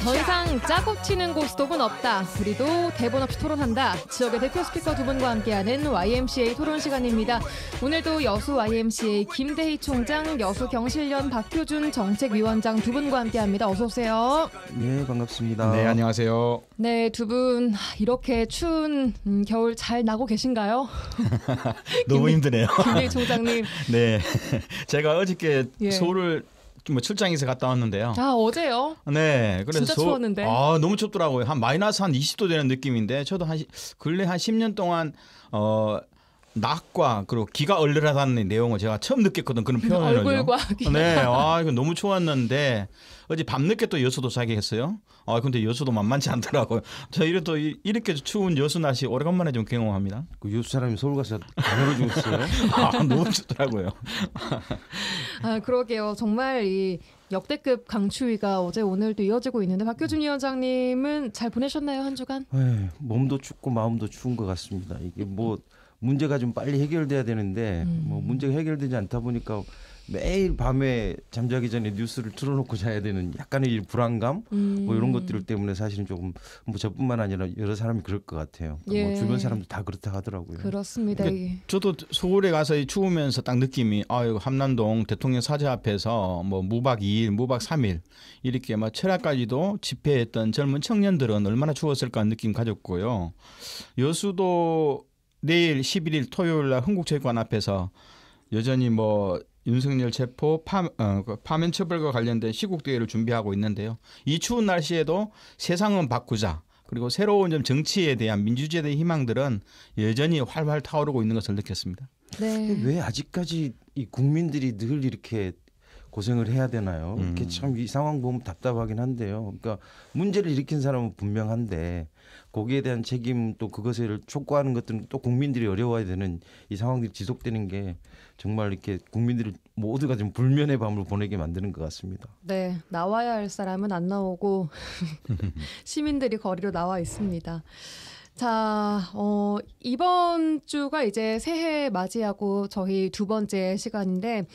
더 이상 짜고 치는 고스톱은 없다. 우리도 대본 없이 토론한다. 지역의 대표 스피커 두 분과 함께하는 YMCA 토론 시간입니다. 오늘도 여수 YMCA 김대희 총장, 여수 경실련 박효준 정책위원장 두 분과 함께합니다. 어서 오세요. 네, 반갑습니다. 네, 안녕하세요. 네, 두 분 이렇게 추운 겨울 잘 나고 계신가요? 너무 힘드네요. 김대희 총장님. 네, 제가 어저께 예. 서울을 뭐 출장에서 갔다 왔는데요. 아, 어제요? 네, 그래서 진짜 추웠는데. 너무 춥더라고요. 한 마이너스 한 20도 되는 느낌인데 저도 근래 한 10년 동안 낙과 그리고 기가 얼얼하다는 내용을 제가 처음 느꼈거든. 그런 표현을요. 얼굴과 기가. 네, 이거 너무 추웠는데 어제 밤늦게 또 여수도 자기했어요. 근데 여수도 만만치 않더라고요. 저 이렇게 추운 여수 날씨 오래간만에 좀 경험합니다. 그 여수 사람이 서울 가서 단어로 죽었어요. 너무 춥더라고요. 아, 그러게요. 정말 이 역대급 강추위가 어제 오늘도 이어지고 있는데 박효준 위원장님은 잘 보내셨나요, 한 주간? 에이, 몸도 춥고 마음도 추운 것 같습니다. 이게 뭐 문제가 좀 빨리 해결돼야 되는데 뭐 문제가 해결되지 않다 보니까 매일 밤에 잠자기 전에 뉴스를 틀어놓고 자야 되는 약간의 불안감 뭐 이런 것들 때문에 사실은 조금 뭐 저뿐만 아니라 여러 사람이 그럴 것 같아요. 예. 뭐 주변 사람도 다 그렇다 하더라고요. 그렇습니다. 그러니까 저도 서울에 가서 추우면서 딱 느낌이 함남동 대통령 사저 앞에서 뭐 무박 2일, 무박 3일 이렇게 막 철야까지도 집회했던 젊은 청년들은 얼마나 추웠을까 하는 느낌 가졌고요. 여수도 내일 11일 토요일 날 흥국체육관 앞에서 여전히 뭐 윤석열 체포 파면 처벌과 관련된 시국대회를 준비하고 있는데요. 이 추운 날씨에도 세상은 바꾸자 그리고 새로운 좀 정치에 대한 민주주의에 대한 희망들은 여전히 활활 타오르고 있는 것을 느꼈습니다. 네. 왜 아직까지 이 국민들이 늘 이렇게 고생을 해야 되나요? 이렇게 참 이 상황 보면 답답하긴 한데요. 그러니까 문제를 일으킨 사람은 분명한데 거기에 대한 책임 또 그것을 촉구하는 것들은 또 국민들이 어려워야 되는 이 상황들이 지속되는 게 정말 이렇게 국민들을 모두가 좀 불면의 밤을 보내게 만드는 것 같습니다. 네, 나와야 할 사람은 안 나오고 시민들이 거리로 나와 있습니다. 자, 이번 주가 이제 새해 맞이하고 저희 두 번째 시간인데,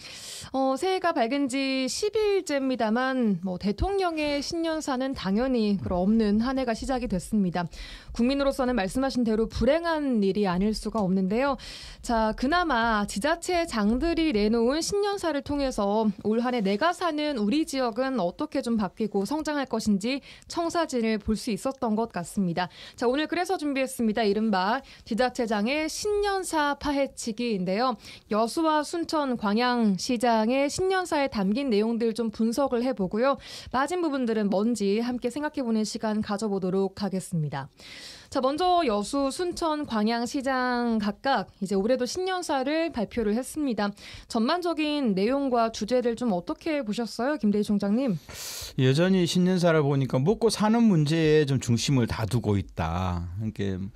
새해가 밝은 지 10일째입니다만, 뭐, 대통령의 신년사는 당연히 없는 한 해가 시작이 됐습니다. 국민으로서는 말씀하신 대로 불행한 일이 아닐 수가 없는데요. 자, 그나마 지자체 장들이 내놓은 신년사를 통해서 올 한 해 내가 사는 우리 지역은 어떻게 좀 바뀌고 성장할 것인지 청사진을 볼 수 있었던 것 같습니다. 자, 오늘 그래서 준비했습니다. 이른바 지자체장의 신년사 파헤치기인데요. 여수와 순천, 광양시장의 신년사에 담긴 내용들 좀 분석을 해보고요. 빠진 부분들은 뭔지 함께 생각해보는 시간 가져보도록 하겠습니다. 자, 먼저 여수, 순천, 광양시장 각각 이제 올해도 신년사를 발표를 했습니다. 전반적인 내용과 주제를 좀 어떻게 보셨어요, 김대희 총장님? 여전히 신년사를 보니까 먹고 사는 문제에 좀 중심을 다 두고 있다. 그러니까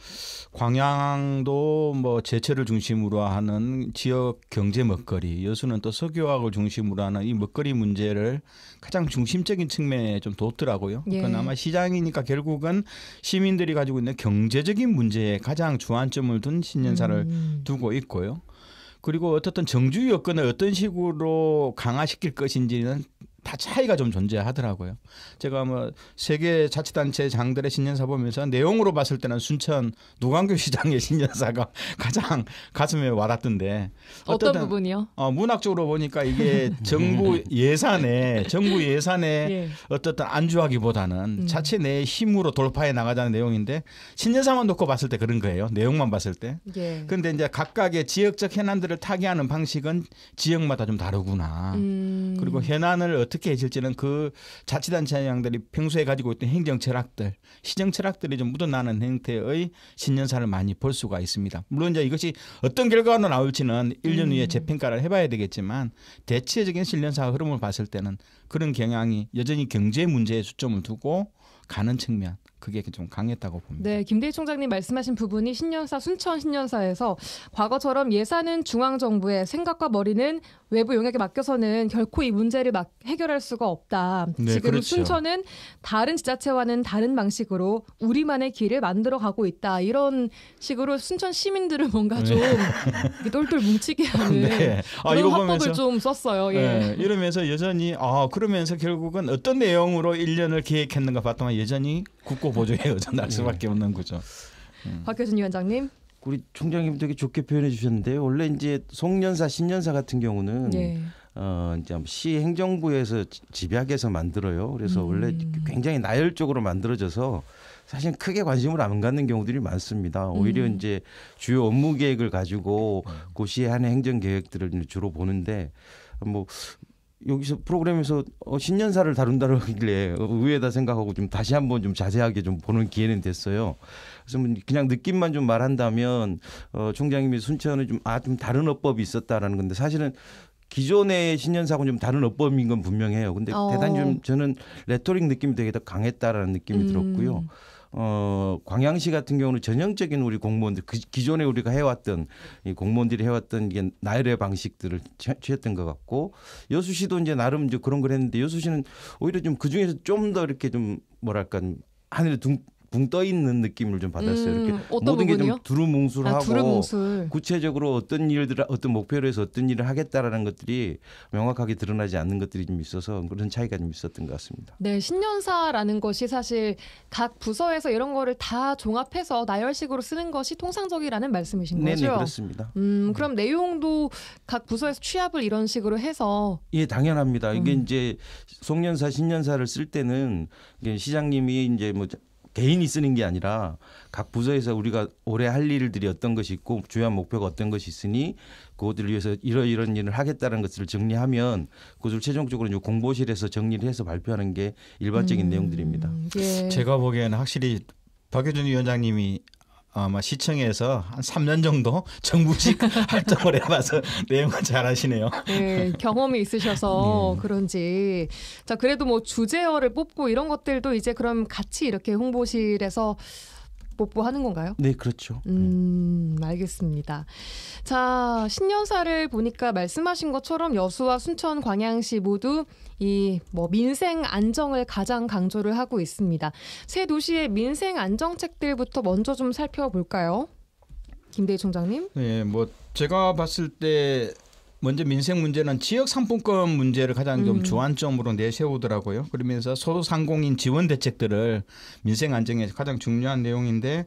광양도 뭐 제철을 중심으로 하는 지역 경제 먹거리, 여수는 또 석유화학을 중심으로 하는 이 먹거리 문제를 가장 중심적인 측면에 좀 뒀더라고요. 예. 그건 아마 시장이니까 결국은 시민들이 가지고 있는 경제적인 문제에 가장 주안점을 둔 신년사를 두고 있고요. 그리고 어떻든 정주 여건을 어떤 식으로 강화시킬 것인지는 다 차이가 좀 존재하더라고요. 제가 뭐 세계 자치단체 장들의 신년사 보면서 내용으로 봤을 때는 순천 노광교 시장의 신년사가 가장 가슴에 와닿던데 어떤 부분이요? 문학적으로 보니까 이게 정부 예산에 예. 어떻든 안주하기보다는 자체 내 힘으로 돌파해 나가자는 내용인데 신년사만 놓고 봤을 때 그런 거예요. 내용만 봤을 때. 예. 그런데 이제 각각의 지역적 해난들을 타개하는 방식은 지역마다 좀 다르구나. 그리고 해난을 어떻게 해줄지는 그 자치단체장들이 평소에 가지고 있던 행정 철학들, 시정 철학들이 좀 묻어나는 형태의 신년사를 많이 볼 수가 있습니다. 물론 이제 이것이 어떤 결과가 나올지는 1년 후에 재평가를 해봐야 되겠지만 대체적인 신년사 흐름을 봤을 때는 그런 경향이 여전히 경제 문제에 초점을 두고 가는 측면, 그게 좀 강했다고 봅니다. 네, 김대희 총장님 말씀하신 부분이 신년사 순천 신년사에서 과거처럼 예산은 중앙정부의 생각과 머리는 외부 용역에 맡겨서는 결코 이 문제를 해결할 수가 없다. 네, 지금 그렇죠. 순천은 다른 지자체와는 다른 방식으로 우리만의 길을 만들어가고 있다. 이런 식으로 순천 시민들을 뭔가 좀 똘똘 뭉치게 하는 네. 그런 이거 화법을 보면서, 좀 썼어요. 예. 네, 이러면서 여전히 그러면서 결국은 어떤 내용으로 1년을 계획했는가 봤더니 여전히 국고보조에 의존할 수밖에 없는 거죠. 박효준 위원장님. 우리 총장님 되게 좋게 표현해 주셨는데요. 원래 이제 송년사, 신년사 같은 경우는 네. 이제 시 행정부에서 집약해서 만들어요. 그래서 원래 굉장히 나열적으로 만들어져서 사실 크게 관심을 안 갖는 경우들이 많습니다. 오히려 이제 주요 업무 계획을 가지고 그 시의 한 행정 계획들을 주로 보는데 뭐 여기서 프로그램에서 신년사를 다룬다고 하길래 의외다 생각하고 좀 다시 한번 좀 자세하게 좀 보는 기회는 됐어요. 그래서 그냥 느낌만 좀 말한다면 총장님이 순천은 좀 다른 어법이 있었다라는 건데 사실은 기존의 신년사하고는 좀 다른 어법인 건 분명해요. 근데 대단히 좀 저는 레토릭 느낌이 되게 더 강했다라는 느낌이 들었고요. 광양시 같은 경우는 전형적인 우리 공무원들 기존에 우리가 해왔던 이 공무원들이 해왔던 이게 나열의 방식들을 취했던 것 같고 여수시도 이제 나름 이제 그런 걸 했는데 여수시는 오히려 좀 그 중에서 좀 더 이렇게 좀 뭐랄까 하늘에 붕 떠 있는 느낌을 좀 받았어요. 이렇게 모든 게 좀 두루뭉술하고 두루뭉술. 구체적으로 어떤 일들 어떤 목표로 해서 어떤 일을 하겠다라는 것들이 명확하게 드러나지 않는 것들이 좀 있어서 그런 차이가 좀 있었던 것 같습니다. 네, 신년사라는 것이 사실 각 부서에서 이런 거를 다 종합해서 나열식으로 쓰는 것이 통상적이라는 말씀이신 거죠? 네, 그렇습니다. 그럼 내용도 각 부서에서 취합을 이런 식으로 해서 예, 당연합니다. 이게 이제 송년사, 신년사를 쓸 때는 이게 시장님이 이제 뭐 개인이 쓰는 게 아니라 각 부서에서 우리가 올해 할 일들이 어떤 것이 있고 주요한 목표가 어떤 것이 있으니 그것들을 위해서 이런 일을 하겠다는 것을 정리하면 그것을 최종적으로 이제 공보실에서 정리를 해서 발표하는 게 일반적인 내용들입니다. 예. 제가 보기에는 확실히 박효준 위원장님이 아마 시청에서 한 3년 정도 정부직 활동을 해봐서 내용을 잘 아시네요. 네, 경험이 있으셔서 그런지. 자, 그래도 뭐 주제어를 뽑고 이런 것들도 이제 그럼 같이 이렇게 홍보실에서 뽀뽀하는 건가요? 네, 그렇죠. 알겠습니다. 자, 신년사를 보니까 말씀하신 것처럼 여수와 순천, 광양시 모두 이 뭐 민생 안정을 가장 강조를 하고 있습니다. 세 도시의 민생 안정책들부터 먼저 좀 살펴볼까요? 김대희 총장님. 네, 뭐 제가 봤을 때 먼저 민생 문제는 지역 상품권 문제를 가장 좀 주안점으로 내세우더라고요. 그러면서 소상공인 지원 대책들을 민생 안정에 가장 중요한 내용인데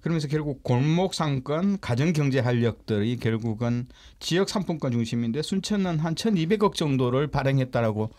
그러면서 결국 골목 상권, 가정 경제 활력들이 결국은 지역 상품권 중심인데 순천은 한 1,200억 정도를 발행했다라고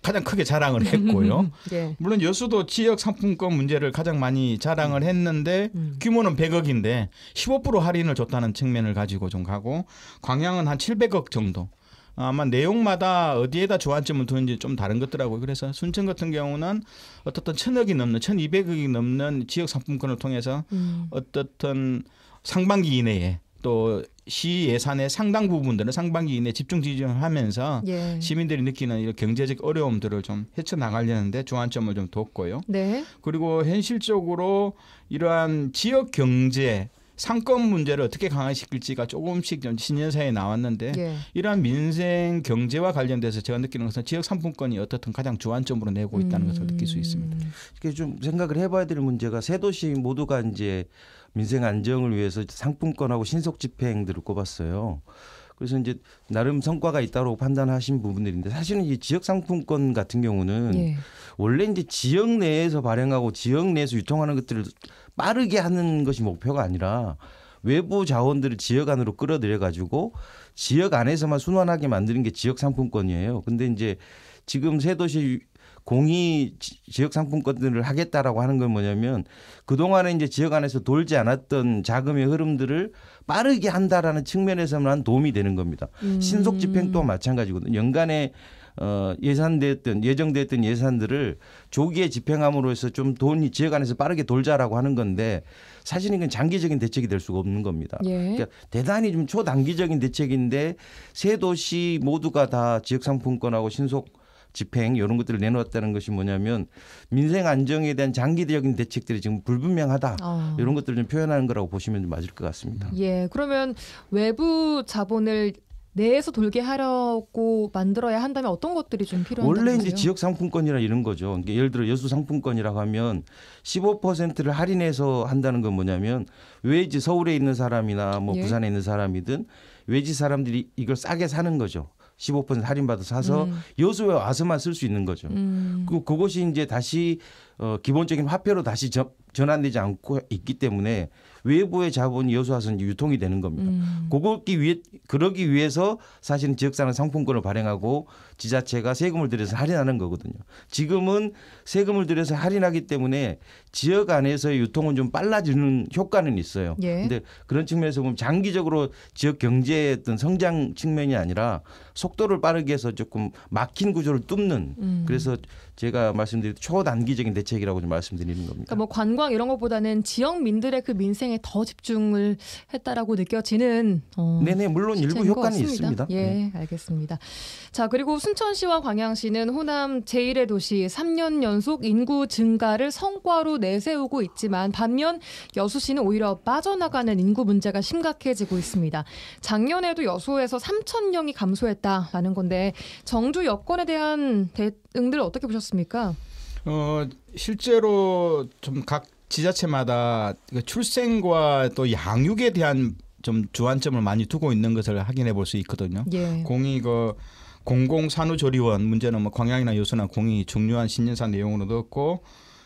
가장 크게 자랑을 했고요. 네. 물론 여수도 지역 상품권 문제를 가장 많이 자랑을 했는데 규모는 100억인데 15% 할인을 줬다는 측면을 가지고 좀 가고 광양은 한 700억 정도. 아마 내용마다 어디에다 주안점을 두는지 좀 다른 것더라고요. 그래서 순천 같은 경우는 어떻든 1,000억이 넘는 1,200억이 넘는 지역 상품권을 통해서 어떻든 상반기 이내에 또 시 예산의 상당 부분들은 상반기 이내에 집중 지정하면서 예. 시민들이 느끼는 이런 경제적 어려움들을 좀 헤쳐나가려는데 주안점을 좀 뒀고요. 네. 그리고 현실적으로 이러한 지역 경제 상권 문제를 어떻게 강화시킬지가 조금씩 좀 신년사에 나왔는데 예. 이러한 민생 경제와 관련돼서 제가 느끼는 것은 지역 상품권이 어떻든 가장 주안점으로 내고 있다는 것을 느낄 수 있습니다. 이게 좀 생각을 해봐야 될 문제가 세 도시 모두가 이제 민생 안정을 위해서 상품권하고 신속 집행들을 꼽았어요. 그래서 이제 나름 성과가 있다고 판단하신 부분들인데 사실은 이 지역 상품권 같은 경우는 예. 원래 이제 지역 내에서 발행하고 지역 내에서 유통하는 것들을 빠르게 하는 것이 목표가 아니라 외부 자원들을 지역 안으로 끌어들여 가지고 지역 안에서만 순환하게 만드는 게 지역 상품권이에요. 근데 이제 지금 세 도시 공이 지역 상품권들을 하겠다라고 하는 건 뭐냐면 그동안에 이제 지역 안에서 돌지 않았던 자금의 흐름들을 빠르게 한다라는 측면에서만 도움이 되는 겁니다. 신속 집행 또한 마찬가지거든요. 연간에 예정됐던 예산들을 조기에 집행함으로 해서 좀 돈이 지역 안에서 빠르게 돌자라고 하는 건데 사실은 이건 장기적인 대책이 될 수가 없는 겁니다. 예. 그러니까 대단히 좀 초단기적인 대책인데 세 도시 모두가 다 지역 상품권하고 신속 집행 이런 것들을 내놓았다는 것이 뭐냐면 민생 안정에 대한 장기적인 대책들이 지금 불분명하다. 이런 것들을 좀 표현하는 거라고 보시면 맞을 것 같습니다. 예, 그러면 외부 자본을 내에서 돌게 하려고 만들어야 한다면 어떤 것들이 좀 필요한가요? 원래 이제 지역 상품권이라 이런 거죠. 그러니까 예를 들어 여수 상품권이라고 하면 15%를 할인해서 한다는 건 뭐냐면 외지 서울에 있는 사람이나 뭐 예. 부산에 있는 사람이든 외지 사람들이 이걸 싸게 사는 거죠. 15% 할인받아서 사서 여수에 와서만 쓸 수 있는 거죠. 그것이 이제 다시 기본적인 화폐로 다시 전환되지 않고 있기 때문에 외부의 자본이 여수 와서 이제 유통이 되는 겁니다. 그러기 위해서 사실은 지역사는 상품권을 발행하고 지자체가 세금을 들여서 할인하는 거거든요. 지금은 세금을 들여서 할인하기 때문에 지역 안에서의 유통은 좀 빨라지는 효과는 있어요. 그런데 예. 그런 측면에서 보면 장기적으로 지역 경제의 어떤 성장 측면이 아니라 속도를 빠르게 해서 조금 막힌 구조를 뚫는 그래서 제가 말씀드린 초단기적인 대책이라고 좀 말씀드리는 겁니다. 그러니까 뭐 관광 이런 것보다는 지역민들의 그 민생에 더 집중을 했다라고 느껴지는 네네 물론 일부 실체인 것 효과는 같습니다. 있습니다. 예, 네. 알겠습니다. 자, 그리고 순천시와 광양시는 호남 제1의 도시 3년 연속 인구 증가를 성과로 내세우고 있지만 반면 여수시는 오히려 빠져나가는 인구 문제가 심각해지고 있습니다. 작년에도 여수에서 3,000명이 감소했다라는 건데 정주 여건에 대한 대응들 어떻게 보셨습니까? 실제로 좀 각 지자체마다 출생과 또 양육에 대한 좀 주안점을 많이 두고 있는 것을 확인해 볼 수 있거든요. 예. 공이 공공산후조리원 문제는 뭐 광양이나 여수나 공이 중요한 신년사 내용으로 넣었고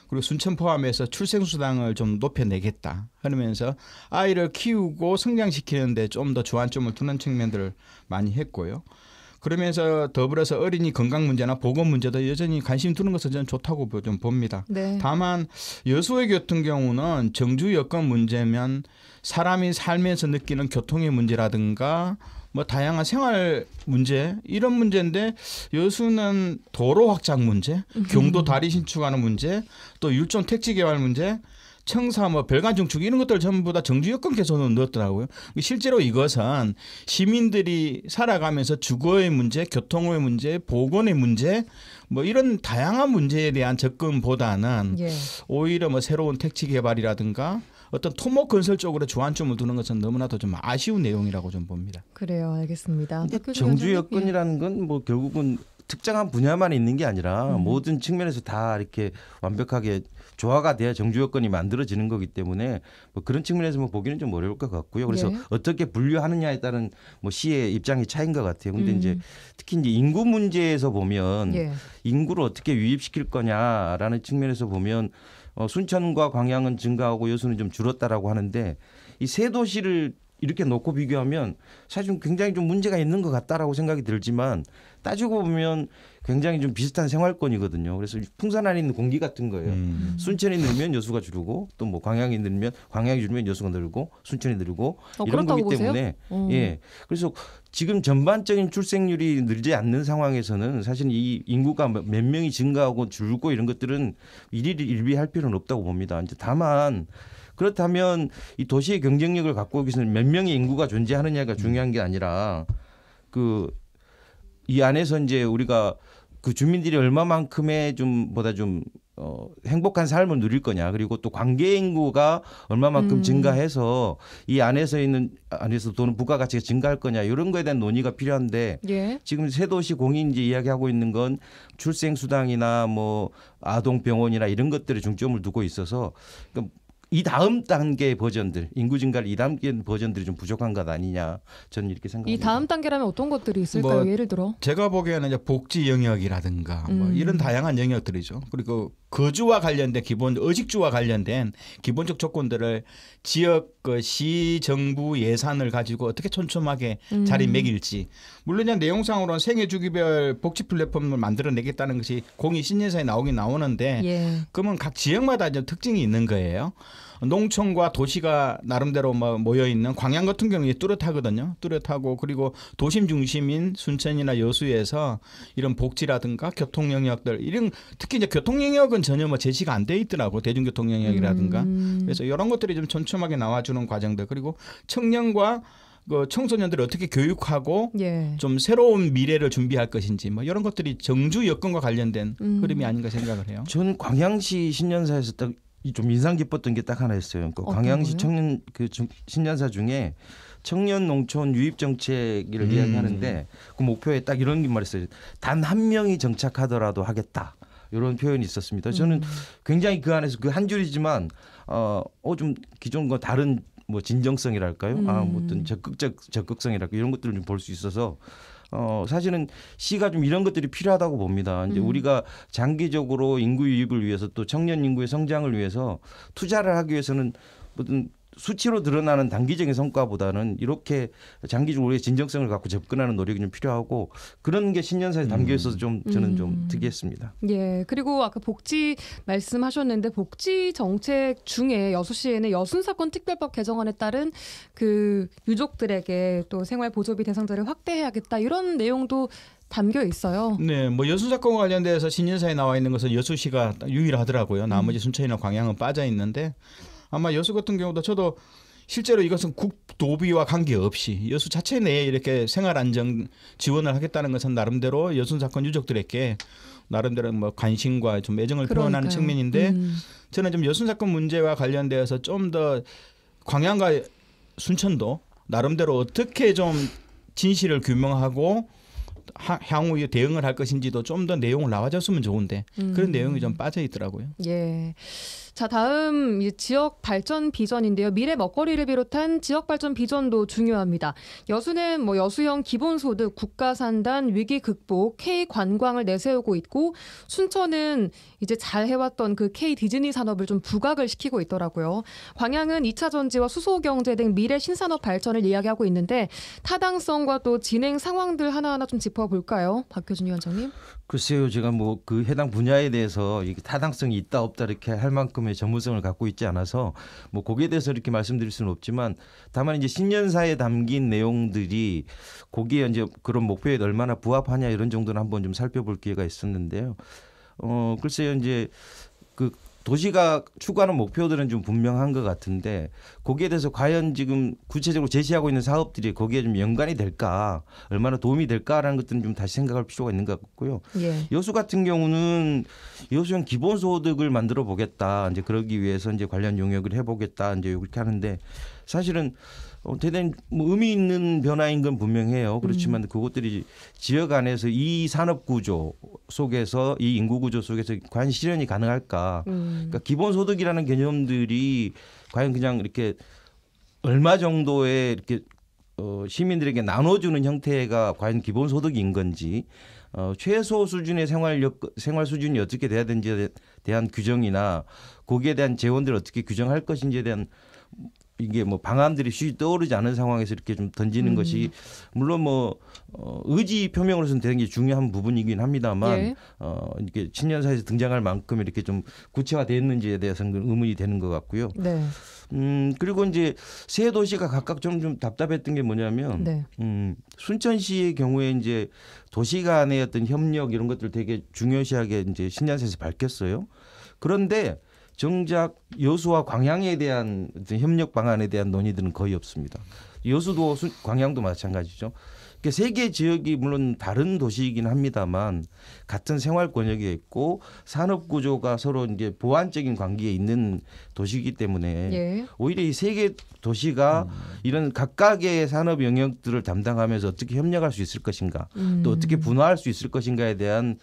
그리고 순천 포함해서 출생수당을 좀 높여내겠다 하면서 아이를 키우고 성장시키는데 좀 더 주안점을 두는 측면들을 많이 했고요. 그러면서 더불어서 어린이 건강 문제나 보건 문제도 여전히 관심 두는 것은 저는 좋다고 좀 봅니다. 네. 다만 여수의 같은 경우는 정주 여건 문제면 사람이 살면서 느끼는 교통의 문제라든가 뭐 다양한 생활 문제 이런 문제인데 여수는 도로 확장 문제, 경도 다리 신축하는 문제, 또 율촌 택지 개발 문제, 청사 뭐 별관 증축 이런 것들 전부 다 정주 여건 개선으로 넣었더라고요. 실제로 이것은 시민들이 살아가면서 주거의 문제, 교통의 문제, 보건의 문제 뭐 이런 다양한 문제에 대한 접근보다는 예. 오히려 뭐 새로운 택지 개발이라든가 어떤 토목 건설 쪽으로 주안점을 두는 것은 너무나도 좀 아쉬운 내용이라고 좀 봅니다. 그래요, 알겠습니다. 정주 여건이라는 건 뭐 결국은 특정한 분야만 있는 게 아니라 모든 측면에서 다 이렇게 완벽하게 조화가 돼야 정주 여건이 만들어지는 거기 때문에 뭐 그런 측면에서 뭐 보기는 좀 어려울 것 같고요. 그래서 예. 어떻게 분류하느냐에 따른 뭐 시의 입장이 차이인 것 같아요. 근데 이제 특히 이제 인구 문제에서 보면 예. 인구를 어떻게 유입시킬 거냐라는 측면에서 보면 순천과 광양은 증가하고 여수는 좀 줄었다라고 하는데 이 세 도시를 이렇게 놓고 비교하면 사실 굉장히 좀 문제가 있는 것 같다라고 생각이 들지만 따지고 보면 굉장히 좀 비슷한 생활권이거든요. 그래서 풍산 안에 있는 공기 같은 거예요. 순천이 늘면 여수가 줄고 또 뭐 광양이 늘면 광양이 줄면 여수가 늘고 순천이 늘고 이런 거기 때문에 예. 그래서 지금 전반적인 출생률이 늘지 않는 상황에서는 사실 이 인구가 몇 명이 증가하고 줄고 이런 것들은 일비할 필요는 없다고 봅니다. 이제 다만 그렇다면 이 도시의 경쟁력을 갖고 오기 위해서는 몇 명의 인구가 존재하느냐가 중요한 게 아니라 이 안에서 이제 우리가 그 주민들이 얼마만큼의 좀 행복한 삶을 누릴 거냐 그리고 또 관계 인구가 얼마만큼 증가해서 이 안에서 도는 부가가치가 증가할 거냐 이런 거에 대한 논의가 필요한데 예. 지금 세 도시 공이 이제 이야기하고 있는 건 출생 수당이나 뭐 아동 병원이나 이런 것들에 중점을 두고 있어서 그러니까 이 다음 단계 버전들 인구 증가를 이 다음 버전들이 좀 부족한 것 아니냐 저는 이렇게 생각합니다. 이 다음 단계라면 어떤 것들이 있을까요? 뭐 예를 들어 제가 보기에는 이제 복지 영역이라든가 뭐 이런 다양한 영역들이죠. 그리고 거주와 관련된 의식주와 관련된 기본적 조건들을 지역 시 정부 예산을 가지고 어떻게 촘촘하게 자리매길지 물론 그냥 내용상으로는 생애 주기별 복지 플랫폼을 만들어내겠다는 것이 공이 신년사에 나오긴 나오는데 예. 그러면 각 지역마다 좀 특징이 있는 거예요. 농촌과 도시가 나름대로 모여 있는 광양 같은 경우에 뚜렷하거든요. 뚜렷하고 그리고 도심 중심인 순천이나 여수에서 이런 복지라든가 교통 영역들 이런 특히 이제 교통 영역은 전혀 뭐 제시가 안 돼 있더라고 대중교통 영역이라든가 그래서 이런 것들이 좀 촘촘하게 나와주는 과정들 그리고 청년과 그 청소년들을 어떻게 교육하고 예. 좀 새로운 미래를 준비할 것인지 뭐 이런 것들이 정주 여건과 관련된 흐름이 아닌가 생각을 해요. 저는 광양시 신년사에서 딱 좀 인상 깊었던 게 딱 하나 있어요. 그 광양시 청년 그 신년사 중에 청년 농촌 유입 정책을 이야기하는데 그 목표에 딱 이런 게 말했어요. 단 한 명이 정착하더라도 하겠다. 이런 표현이 있었습니다. 저는 굉장히 그 안에서 그 한 줄이지만 좀 기존과 다른 뭐 진정성이랄까요? 뭐 어떤 적극성이랄까 이런 것들을 좀 볼 수 있어서 사실은 시가 좀 이런 것들이 필요하다고 봅니다. 이제 우리가 장기적으로 인구 유입을 위해서 또 청년 인구의 성장을 위해서 투자를 하기 위해서는 어떤 수치로 드러나는 단기적인 성과보다는 이렇게 장기적으로 우리의 진정성을 갖고 접근하는 노력이 좀 필요하고 그런 게 신년사에 담겨 있어서 좀 저는 좀 특이했습니다. 예. 그리고 아까 복지 말씀하셨는데 복지 정책 중에 여수시에는 여순사건 특별법 개정안에 따른 그 유족들에게 또 생활 보조비 대상자를 확대해야겠다 이런 내용도 담겨 있어요. 네, 뭐 여수 사건과 관련돼서 신년사에 나와 있는 것은 여수시가 유일하더라고요. 나머지 순천이나 광양은 빠져 있는데. 아마 여수 같은 경우도 저도 실제로 이것은 국도비와 관계없이 여수 자체 내에 이렇게 생활안정 지원을 하겠다는 것은 나름대로 여순 사건 유족들에게 나름대로 뭐 관심과 좀 애정을 표현하는 측면인데 저는 좀 여순 사건 문제와 관련되어서 좀 더 광양과 순천도 나름대로 어떻게 좀 진실을 규명하고 향후 대응을 할 것인지도 좀 더 내용을 나와줬으면 좋은데 그런 내용이 좀 빠져 있더라고요. 예. 자, 다음 지역 발전 비전인데요. 미래 먹거리를 비롯한 지역 발전 비전도 중요합니다. 여수는 뭐 여수형 기본소득, 국가산단, 위기 극복, K 관광을 내세우고 있고 순천은 이제 잘 해왔던 그 K 디즈니 산업을 좀 부각을 시키고 있더라고요. 광양은 2차 전지와 수소 경제 등 미래 신산업 발전을 이야기하고 있는데 타당성과 또 진행 상황들 하나하나 좀 짚어볼까요? 박효준 위원장님. 글쎄요, 제가 뭐 그 해당 분야에 대해서 이게 타당성이 있다 없다 이렇게 할 만큼의 전문성을 갖고 있지 않아서 뭐 거기에 대해서 이렇게 말씀드릴 수는 없지만 다만 이제 신년사에 담긴 내용들이 거기에 이제 그런 목표에 얼마나 부합하냐 이런 정도는 한번 좀 살펴볼 기회가 있었는데요. 글쎄요, 이제 그 도시가 추구하는 목표들은 좀 분명한 것 같은데 거기에 대해서 과연 지금 구체적으로 제시하고 있는 사업들이 거기에 좀 연관이 될까 얼마나 도움이 될까라는 것들은 좀 다시 생각할 필요가 있는 것 같고요. 예. 여수 같은 경우는 여수형 기본소득을 만들어 보겠다. 이제 그러기 위해서 이제 관련 용역을 해보겠다. 이제 이렇게 하는데 사실은 대단히 뭐 의미 있는 변화인 건 분명해요. 그렇지만 그것들이 지역 안에서 이 산업 구조 속에서 이 인구 구조 속에서 과연 실현이 가능할까? 그러니까 기본소득이라는 개념들이 과연 그냥 이렇게 얼마 정도의 이렇게 시민들에게 나눠주는 형태가 과연 기본소득인 건지 최소 수준의 생활 수준이 어떻게 돼야 되는지에 대한 규정이나 거기에 대한 재원들을 어떻게 규정할 것인지에 대한 이게 뭐 방안들이 쉬 떠오르지 않은 상황에서 이렇게 좀 던지는 것이 물론 뭐 의지 표명으로서는 되게 중요한 부분이긴 합니다만 예. 이게 신년사에서 등장할 만큼 이렇게 좀 구체화됐는지에 대해서는 의문이 되는 것 같고요. 네. 그리고 이제 세 도시가 각각 좀 답답했던 게 뭐냐면 네. 순천시의 경우에 이제 도시 간의 어떤 협력 이런 것들 되게 중요시하게 이제 신년사에서 밝혔어요. 그런데 정작 여수와 광양에 대한 협력 방안에 대한 논의들은 거의 없습니다. 여수도 광양도 마찬가지죠. 그러니까 세 개 지역이 물론 다른 도시이긴 합니다만 같은 생활 권역에 있고 산업 구조가 서로 이제 보완적인 관계에 있는 도시이기 때문에 예. 오히려 이 세 개 도시가 이런 각각의 산업 영역들을 담당하면서 어떻게 협력할 수 있을 것인가, 또 어떻게 분화할 수 있을 것인가에 대한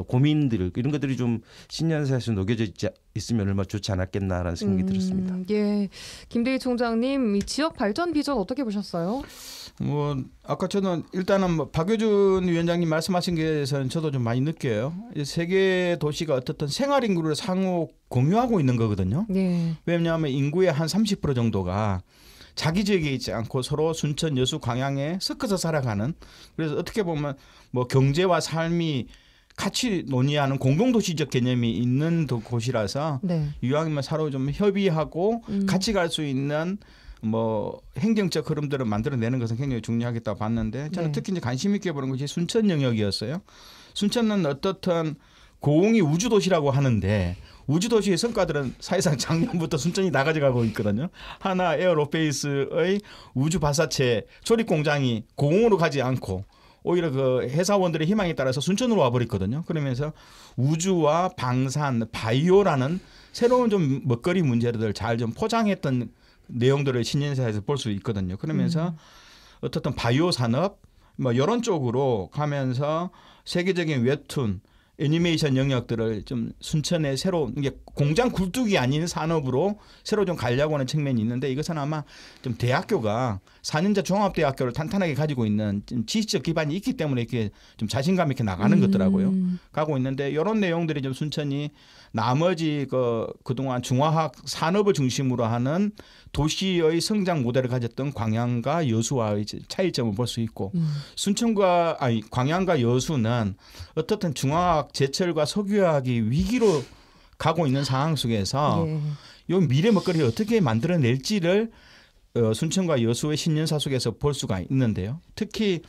고민들 이런 것들이 좀 신년사에서 녹여져 있으면 얼마나 좋지 않았겠나라는 생각이 들었습니다. 예, 김대희 총장님, 이 지역 발전 비전 어떻게 보셨어요? 뭐 아까 저는 일단은 뭐 박효준 위원장님 말씀하신 게에서는 저도 좀 많이 느껴요. 세계 도시가 어떻든 생활 인구를 상호 공유하고 있는 거거든요. 예. 왜냐하면 인구의 한 30% 정도가 자기 지역에 있지 않고 서로 순천, 여수, 광양에 섞어서 살아가는, 그래서 어떻게 보면 뭐 경제와 삶이 같이 논의하는 공동도시적 개념이 있는 곳이라서 네. 이왕이면 서로 좀 협의하고 같이 갈 수 있는 뭐 행정적 흐름들을 만들어내는 것은 굉장히 중요하겠다고 봤는데 저는 네. 특히 이제 관심 있게 보는 것이 순천 영역이었어요. 순천은 어떻든 고흥이 우주도시라고 하는데 우주도시의 성과들은 사실상 작년부터 순천이 다 가져가고 있거든요. 하나 에어로페이스의 우주 발사체 조립 공장이 공으로 가지 않고 오히려 그 회사원들의 희망에 따라서 순천으로 와버렸거든요. 그러면서 우주와 방산, 바이오라는 새로운 좀 먹거리 문제를 잘 좀 포장했던 내용들을 신년사에서 볼 수 있거든요. 그러면서 어떻든 바이오 산업 뭐 이런 쪽으로 가면서 세계적인 웹툰, 애니메이션 영역들을 좀 순천에 새로 이게 공장 굴뚝이 아닌 산업으로 새로 좀 가려고 하는 측면이 있는데 이것은 아마 좀 대학교가 4년제 종합대학교를 탄탄하게 가지고 있는 좀 지식적 기반이 있기 때문에 이렇게 좀 자신감 있게 나가는 것더라고요. 가고 있는데 이런 내용들이 좀 순천이 나머지 그동안 중화학 산업을 중심으로 하는 도시의 성장 모델을 가졌던 광양과 여수와의 차이점을 볼 수 있고 광양과 여수는 어떻든 중화학, 제철과 석유화학이 위기로 가고 있는 상황 속에서 이 미래 먹거리를 어떻게 만들어낼지를 순천과 여수의 신년사 속에서 볼 수가 있는데요. 특히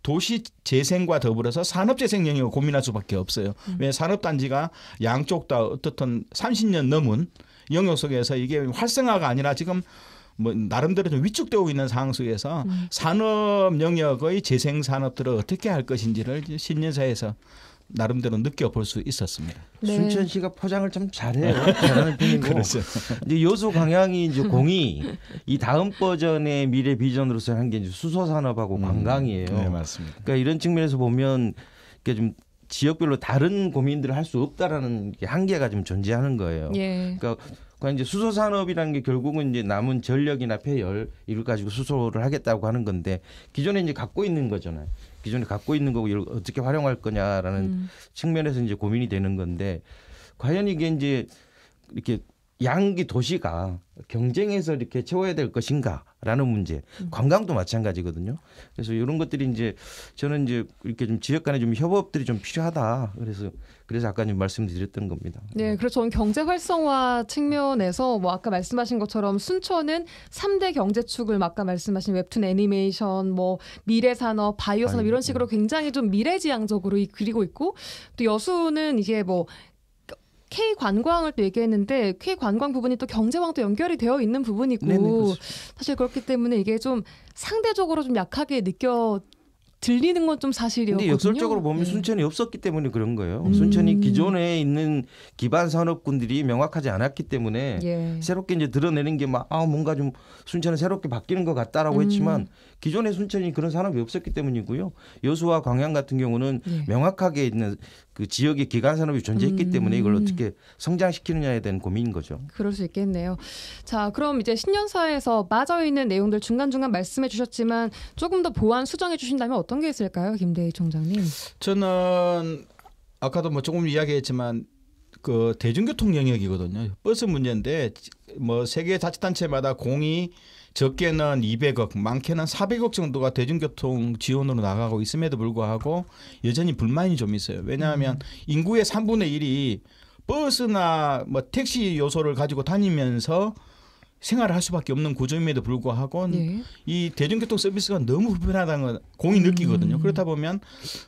도시 재생과 더불어서 산업 재생 영역을 고민할 수밖에 없어요. 왜 산업단지가 양쪽 다 어떻든 30년 넘은 영역 속에서 이게 활성화가 아니라 지금 뭐 나름대로 좀 위축되고 있는 상황 속에서 산업 영역의 재생 산업들을 어떻게 할 것인지를 신년사에서 나름대로 느껴볼 수 있었습니다. 네. 순천시가 포장을 좀 잘해요. 잘하는 편이고. 그렇죠. 이제 여수 광양이 이제 공이 이 다음 버전의 미래 비전으로서 한 게 이제 수소 산업하고 관광이에요. 네, 맞습니다. 그러니까 이런 측면에서 보면 이게 좀 지역별로 다른 고민들을 할 수 없다라는 게 한계가 좀 존재하는 거예요. 예. 그러니까 이제 수소 산업이라는 게 결국은 이제 남은 전력이나 폐열 이걸 가지고 수소를 하겠다고 하는 건데 기존에 이제 갖고 있는 거잖아요. 기존에 갖고 있는 거고 이걸 어떻게 활용할 거냐라는 측면에서 이제 고민이 되는 건데 과연 이게 이제 이렇게 양기 도시가 경쟁해서 이렇게 채워야 될 것인가라는 문제. 관광도 마찬가지거든요. 그래서 이런 것들이 이제 저는 이제 이렇게 좀 지역 간에 좀 협업들이 좀 필요하다. 그래서 아까 좀 말씀드렸던 겁니다. 네, 그래서 저는 경제 활성화 측면에서 뭐 아까 말씀하신 것처럼 순천은 3대 경제축을 아까 말씀하신 웹툰 애니메이션, 뭐 미래 산업, 바이오 산업 이런 식으로 굉장히 좀 미래지향적으로 그리고 있고 또 여수는 이게 뭐 K 관광을 또 얘기했는데 K 관광 부분이 또 경제와도 연결이 되어 있는 부분이고 네네, 사실 그렇기 때문에 이게 좀 상대적으로 좀 약하게 들리는 건 좀 사실이었거든요. 근데 역설적으로 보면 네. 순천이 없었기 때문에 그런 거예요. 순천이 기존에 있는 기반 산업군들이 명확하지 않았기 때문에 예. 새롭게 이제 드러내는 게 뭔가 좀 순천은 새롭게 바뀌는 것 같다라고 했지만 기존에 순천이 그런 산업이 없었기 때문이고요. 여수와 광양 같은 경우는 예. 명확하게 있는 그 지역의 기반 산업이 존재했기 때문에 이걸 어떻게 성장시키느냐에 대한 고민인 거죠. 그럴 수 있겠네요. 자, 그럼 이제 신년사에서 빠져 있는 내용들 중간중간 말씀해 주셨지만 조금 더 보완 수정해 주신다면 어떤 게 있을까요, 김대희 총장님? 저는 아까도 뭐 조금 이야기했지만 그 대중교통 영역이거든요. 버스 문제인데 뭐 세계 자치단체마다 공이 적게는 200억, 많게는 400억 정도가 대중교통 지원으로 나가고 있음에도 불구하고 여전히 불만이 좀 있어요. 왜냐하면 인구의 3분의 1이 버스나 뭐 택시 요소를 가지고 다니면서 생활을 할 수밖에 없는 구조임에도 불구하고 예. 이 대중교통 서비스가 너무 불편하다는 걸 공이 느끼거든요. 그렇다 보면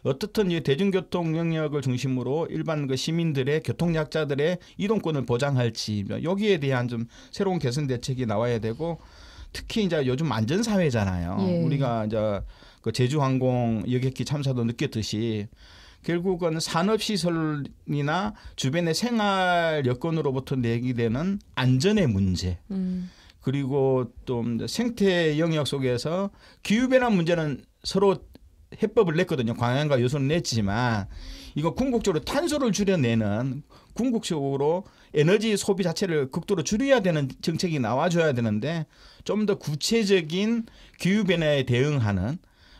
어떻든 이 대중교통 영역을 중심으로 일반 그 시민들의 교통약자들의 이동권을 보장할지 여기에 대한 좀 새로운 개선 대책이 나와야 되고 특히 이제 요즘 안전사회잖아요. 예. 우리가 이제 그 제주항공 여객기 참사도 느꼈듯이 결국은 산업시설이나 주변의 생활 여건으로부터 내기되는 안전의 문제 그리고 또 생태 영역 속에서 기후변화 문제는 서로 해법을 냈거든요. 광양과 여수는 냈지만 이거 궁극적으로 탄소를 줄여내는 궁극적으로 에너지 소비 자체를 극도로 줄여야 되는 정책이 나와줘야 되는데 좀 더 구체적인 기후변화에 대응하는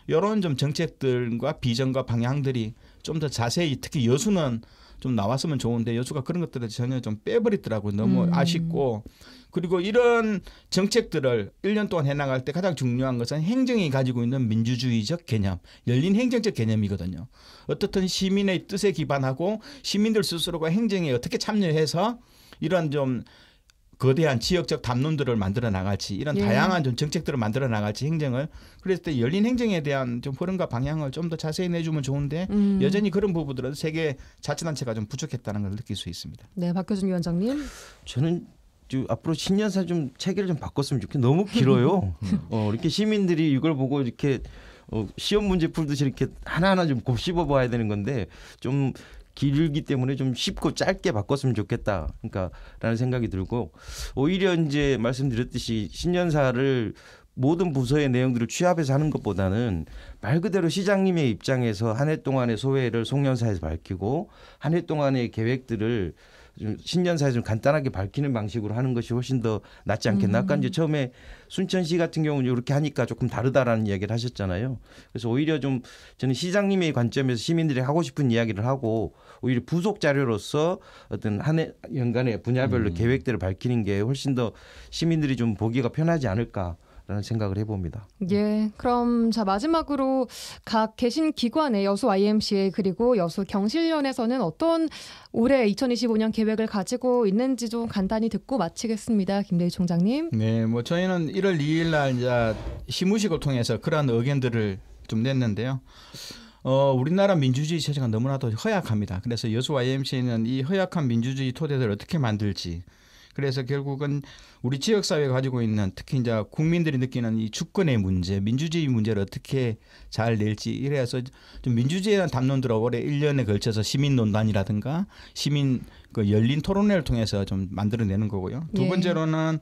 이런 좀 정책들과 비전과 방향들이 좀 더 자세히 특히 여수는 좀 나왔으면 좋은데 여수가 그런 것들을 전혀 좀 빼버리더라고요. 너무 아쉽고 그리고 이런 정책들을 1년 동안 해나갈 때 가장 중요한 것은 행정이 가지고 있는 민주주의적 개념, 열린 행정적 개념이거든요. 어떻든 시민의 뜻에 기반하고 시민들 스스로가 행정에 어떻게 참여해서 이런 좀 거대한 지역적 담론들을 만들어 나갈지 이런 다양한 좀 정책들을 만들어 나갈지 행정을 그랬을 때 열린 행정에 대한 좀 흐름과 방향을 좀 더 자세히 내주면 좋은데 여전히 그런 부분들은 세계 자치단체가 좀 부족했다는 걸 느낄 수 있습니다. 네, 박효준 위원장님. 저는 앞으로 신년사 좀 체계를 좀 바꿨으면 좋겠어요. 너무 길어요. 이렇게 시민들이 이걸 보고 이렇게 시험 문제 풀듯이 이렇게 하나하나 좀 곱씹어봐야 되는 건데 좀 길기 때문에 좀 쉽고 짧게 바꿨으면 좋겠다. 라는 생각이 들고 오히려 이제 말씀드렸듯이 신년사를 모든 부서의 내용들을 취합해서 하는 것보다는 말 그대로 시장님의 입장에서 한 해 동안의 소회를 송년사에서 밝히고 한 해 동안의 계획들을 좀 신년사에 좀 간단하게 밝히는 방식으로 하는 것이 훨씬 더 낫지 않겠나. 아까 이제 처음에 순천시 같은 경우는 이렇게 하니까 조금 다르다라는 이야기를 하셨잖아요. 그래서 오히려 좀 저는 시장님의 관점에서 시민들이 하고 싶은 이야기를 하고 오히려 부속 자료로서 어떤 한 해 연간의 분야별로 계획들을 밝히는 게 훨씬 더 시민들이 좀 보기가 편하지 않을까. 라는 생각을 해봅니다. 예, 그럼 자 마지막으로 각 계신 기관의 여수 YMCA 그리고 여수 경실련에서는 어떤 올해 2025년 계획을 가지고 있는지 좀 간단히 듣고 마치겠습니다. 김대희 총장님. 네, 뭐 저희는 1월 2일 날 이제 시무식을 통해서 그러한 의견들을 좀 냈는데요. 우리나라 민주주의 체제가 너무나도 허약합니다. 그래서 여수 YMCA는 이 허약한 민주주의 토대를 어떻게 만들지. 그래서 결국은 우리 지역사회가 가지고 있는 특히 이제 국민들이 느끼는 이 주권의 문제, 민주주의 문제를 어떻게 잘 낼지 이래서 좀 민주주의에 대한 담론들을 올해 1년에 걸쳐서 시민논단이라든가 시민 그 열린 토론회를 통해서 좀 만들어내는 거고요. 두 번째로는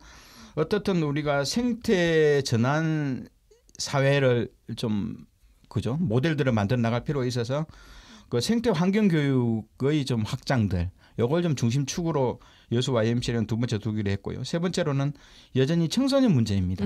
어떻든 우리가 생태 전환 사회를 좀 그죠 모델들을 만들어 나갈 필요가 있어서 그 생태 환경 교육의 좀 확장들 요걸 좀 중심축으로 여수 YMCA는 두 번째 두기로 했고요. 세 번째로는 여전히 청소년 문제입니다.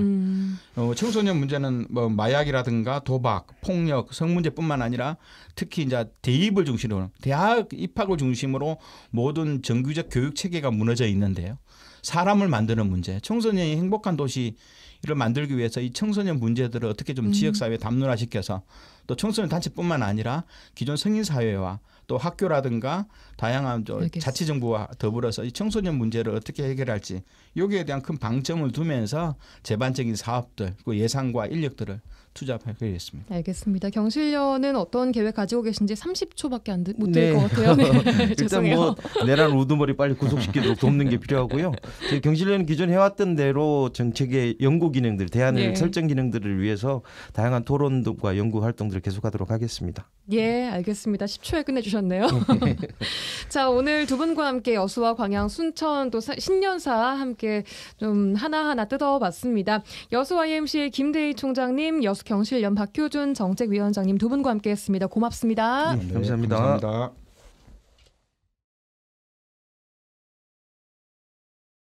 청소년 문제는 뭐 마약이라든가 도박, 폭력, 성문제뿐만 아니라 특히 이제 대입을 중심으로 대학 입학을 중심으로 모든 정규적 교육 체계가 무너져 있는데요. 사람을 만드는 문제, 청소년이 행복한 도시를 만들기 위해서 이 청소년 문제들을 어떻게 좀 지역사회에 담론화시켜서 또 청소년 단체뿐만 아니라 기존 성인사회와 또 학교라든가 다양한 자치정부와 더불어서 이 청소년 문제를 어떻게 해결할지 여기에 대한 큰 방점을 두면서 제반적인 사업들, 그 예산과 인력들을 투자하겠습니다. 알겠습니다. 경실련은 어떤 계획 가지고 계신지 30초밖에 못 드릴 것 같아요. 네. 일단 뭐 내란 우두머리 빨리 구속시키도록 돕는 게 필요하고요. 경실련은 기존 해왔던 대로 정책의 연구 기능들, 대안을 설정 기능들을 위해서 다양한 토론과 연구 활동들을 계속하도록 하겠습니다. 예, 알겠습니다. 10초에 끝내주셨네요. 자, 오늘 두 분과 함께 여수와 광양, 순천 또 신년사 함께 좀 하나하나 뜯어봤습니다. 여수 YMCA 김대희 총장님, 여수 경실련 박효준 정책위원장님 두 분과 함께했습니다. 고맙습니다. 감사합니다. 감사합니다.